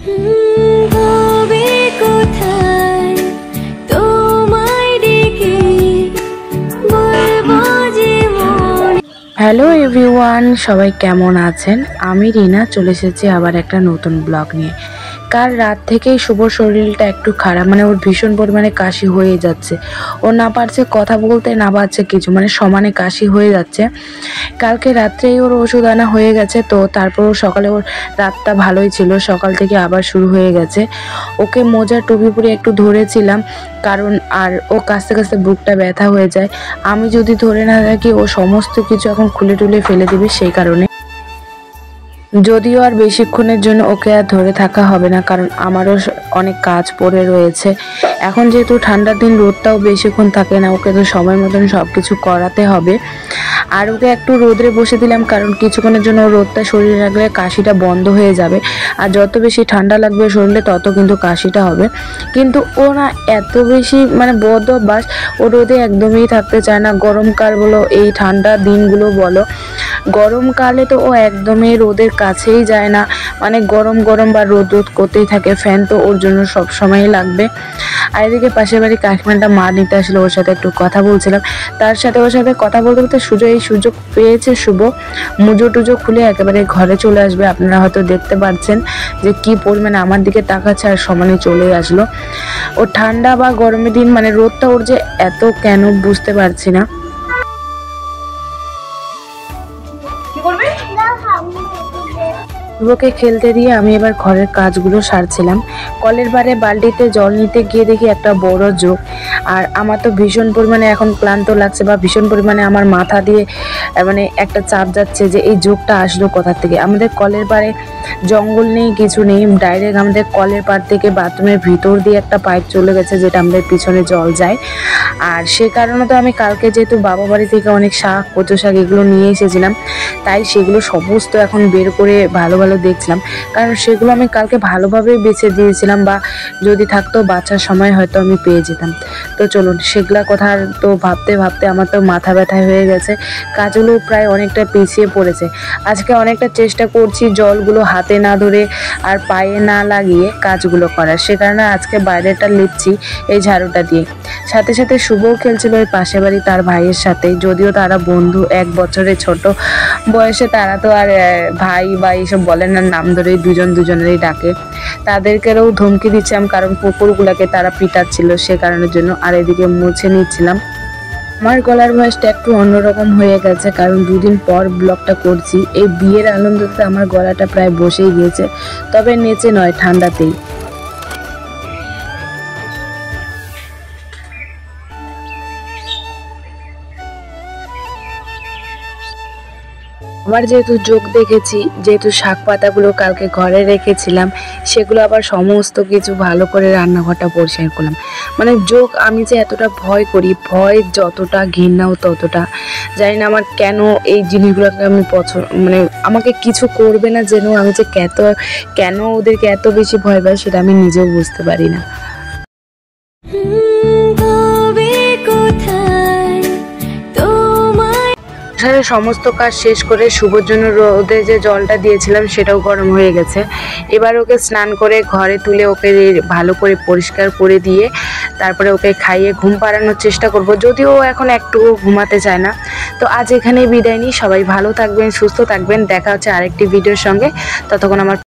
Hello everyone, সবাই কেমন আছেন? আমি রিনা চলে এসেছি আবার একটা নতুন ব্লগ নিয়ে। কাল রাত থেকেই শুভ শরীরটা একটু খারাপ, মানে ওর ভীষণ পরিমাণে কাশি হয়ে যাচ্ছে। ও না পারছে কথা বলতে, না পারছে কিছু, মানে সমানে কাশি হয়ে যাচ্ছে। কালকে রাত্রেই ওর ওষুধ আনা হয়ে গেছে, তো তারপর সকালে ওর রাতটা ভালোই ছিল, সকাল থেকে আবার শুরু হয়ে গেছে। ওকে মোজা টুপি পরে একটু ধরেছিলাম, কারণ আর ও কাছতে কাছতে বুকটা ব্যথা হয়ে যায়। আমি যদি ধরে না থাকি ও সমস্ত কিছু এখন খুলে টুলে ফেলে দিবে, সেই কারণে। যদিও আর বেশিক্ষণের জন্য ওকে আর ধরে থাকা হবে না, কারণ আমারও অনেক কাজ পড়ে রয়েছে। এখন যেহেতু ঠান্ডার দিন, রোদটাও বেশিক্ষণ থাকে না, ওকে তো সময় মতন সব কিছু করাতে হবে। আর ওকে একটু রোদরে বসে দিলাম, কারণ কিছুক্ষণের জন্য রোদটা শরীরে রাখলে কাশিটা বন্ধ হয়ে যাবে। আর যত বেশি ঠান্ডা লাগবে শরীরে তত কিন্তু কাশিটা হবে। কিন্তু ও না এত বেশি মানে বদ অভ্যাস, ও রোদে একদমই থাকতে চায় না। গরমকাল বলো, এই ঠান্ডার দিনগুলো বলো, গরমকালে তো ও একদমই রোদের কাছেই যায় না, মানে গরম গরম বা রোদ রোদ করতেই থাকে। ফ্যান তো ওর জন্য সব সময়ই লাগবে। আর এদিকে পাশের বাড়ি কাকিমাটা মা নিতে আসলে, ওর সাথে একটু কথা বলছিলাম। ওর সাথে কথা বলতে বলতে সুযোগ পেয়েছে শুভ। মুজো টুজো খুলে একেবারে ঘরে চলে আসবে। আপনারা হয়তো দেখতে পাচ্ছেন যে কি পরিমাণে আমার দিকে তাকাচ্ছে, আর সমানে চলে আসলো। ও ঠান্ডা বা গরমের দিন, মানে রোদটা ওর যে এত কেন বুঝতে পারছি না। শুভকে খেলতে দিয়ে আমি এবার ঘরের কাজগুলো সারছিলাম। কলের বারে বালতিতে জল নিতে গিয়ে দেখি একটা বড় জোক। আর আমার তো ভীষণ পরিমাণে এখন ক্লান্ত লাগছে, বা ভীষণ পরিমাণে আমার মাথা দিয়ে মানে একটা চাপ যাচ্ছে যে এই জোকটা আসলো কোথা থেকে। আমাদের কলের পাড়ে জঙ্গল নেই, কিছু নেই, ডাইরেক্ট আমাদের কলের পাড় থেকে বাথরুমের ভিতর দিয়ে একটা পাইপ চলে গেছে, যেটা আমাদের পিছনে জল যায়। আর সে কারণে তো আমি কালকে যেহেতু বাবা বাড়ি থেকে অনেক শাক, কচু শাক এগুলো নিয়ে এসেছিলাম, তাই সেগুলো সমস্ত এখন বের করে ভালো ভালো দেখছিলাম, কারণ সেগুলো আমি কালকে ভালোভাবে বেছে দিয়েছিলাম, বা যদি থাকতো বাচ্চার সময় হয়তো আমি পেয়ে যেতাম। তো চলুন, সেগুলা কথা তো ভাবতে ভাবতে আমার তো মাথা ব্যথা হয়ে গেছে। কাজগুলো প্রায় অনেকটা পিছিয়ে পড়েছে। আজকে অনেকটা চেষ্টা করছি জলগুলো হাতে না ধরে আর পায়ে না লাগিয়ে কাজগুলো করার, সে কারণে আজকে বাইরেটা লিপছি এই ঝাড়ুটা দিয়ে। সাথে সাথে শুভও খেলছিল ওই পাশে বাড়ি তার ভাইয়ের সাথে, যদিও তারা বন্ধু, 1 বছরের ছোট বয়সে, তারা তো আর ভাই বা এইসব বলে না, নাম ধরেই দুজনেরই ডাকে। তাদেরকেও ধমকি দিচ্ছিলাম, কারণ কুকুরগুলোকে তারা পিটাচ্ছিল, সে কারণের জন্য। আর এদিকে মুছে নিচ্ছিলাম। আমার গলার ভয়েসটা একটু অন্যরকম হয়ে গেছে, কারণ 2 দিন পর ব্লগটা করছি। এই বিয়ের আনন্দতে আমার গলাটা প্রায় বসেই গিয়েছে, তবে নেচে নয়, ঠান্ডাতেই। আবার যেহেতু যোগ দেখেছি, যেহেতু শাক পাতাগুলো কালকে ঘরে রেখেছিলাম, সেগুলো আবার সমস্ত কিছু ভালো করে রান্নাঘরটা পরিষ্কার করলাম। মানে যোগ আমি যে এতটা ভয় করি, ভয় যতটা ঘৃণাও ততটা। জানি না আমার কেন এই জিনিসগুলোকে আমি মানে আমাকে কিছু করবে না যেন, আমি যে কেন ওদেরকে এত বেশি ভয় পাই সেটা আমি নিজেও বুঝতে পারি না। সমস্ত কাজ শেষ করে শুভর জন্য রোদে যে জলটা দিয়েছিলাম সেটাও গরম হয়ে গেছে। এবার ওকে স্নান করে ঘরে তুলে ওকে ভালো করে পরিষ্কার করে দিয়ে তারপরে ওকে খাইয়ে ঘুম পাড়ানোর চেষ্টা করব, যদিও এখন একটু ঘুমাতে চায় না। তো আজ এখানেই বিদায় নিই। সবাই ভালো থাকবেন, সুস্থ থাকবেন। দেখা হচ্ছে আরেকটি ভিডিওর সঙ্গে। ততক্ষণ আমার